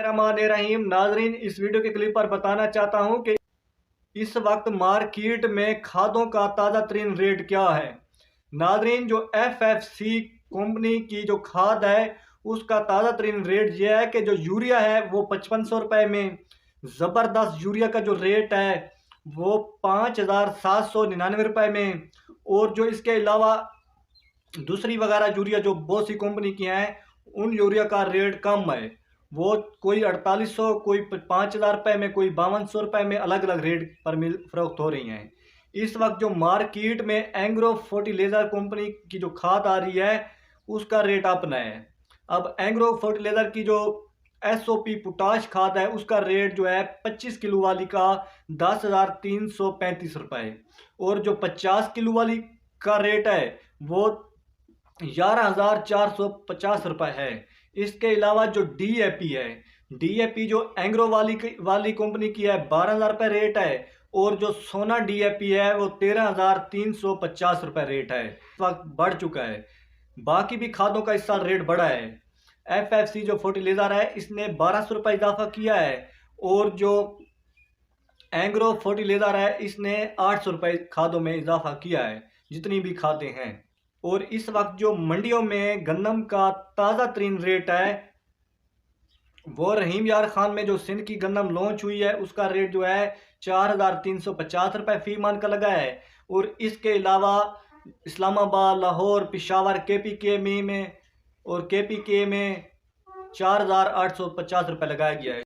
बिस्मिल्लाहिर्रहमानिर्रहीम। नाजरीन, इस वीडियो के क्लिप पर बताना चाहता हूं कि इस वक्त मार्केट में खादों का ताज़ा तरीन रेट क्या है। नाजरीन, जो FFC कंपनी की जो खाद है उसका ताज़ा तरीन रेट यह है कि जो यूरिया है वो 5500 रुपये में, ज़बरदस्त यूरिया का जो रेट है वो 5799 रुपये में, और जो इसके अलावा दूसरी वगैरह यूरिया जो बहुत सी कंपनी की हैं उन यूरिया का रेट कम है। वो कोई 4800, कोई 5000 रुपये में, कोई 5200 रुपये में, अलग अलग रेट पर फरोख्त हो रही हैं। इस वक्त जो मार्केट में एंग्रो फर्टिलाइजर कंपनी की जो खाद आ रही है उसका रेट अपना है। अब एंग्रो फर्टिलाइजर की जो SOP पोटाश खाद है उसका रेट जो है 25 किलो वाली का 10,335 रुपये, और जो 50 किलो वाली का रेट है वो 11,450 रुपये है। इसके अलावा जो DAP है, DAP जो एंग्रो वाली कंपनी की है 12,000 रुपये रेट है, और जो सोना DAP है वो 13,350 रुपये रेट है। इस वक्त बढ़ चुका है। बाकी भी खादों का इस साल रेट बढ़ा है। FFC जो फर्टिलाइजर है इसने 1200 रुपये इजाफा किया है, और जो एंग्रो फर्टिलाइजर है इसने 800 रुपये खादों में इजाफा किया है, जितनी भी खादें हैं। और इस वक्त जो मंडियों में गंदम का ताज़ा तरीन रेट है वो रहीम यार खान में जो सिंध की गंदम लॉन्च हुई है उसका रेट जो है 4,350 रुपये फी मन का लगा है। और इसके अलावा इस्लामाबाद, लाहौर, पेशावर, KPK में और KPK में 4,850 रुपये लगाया गया है।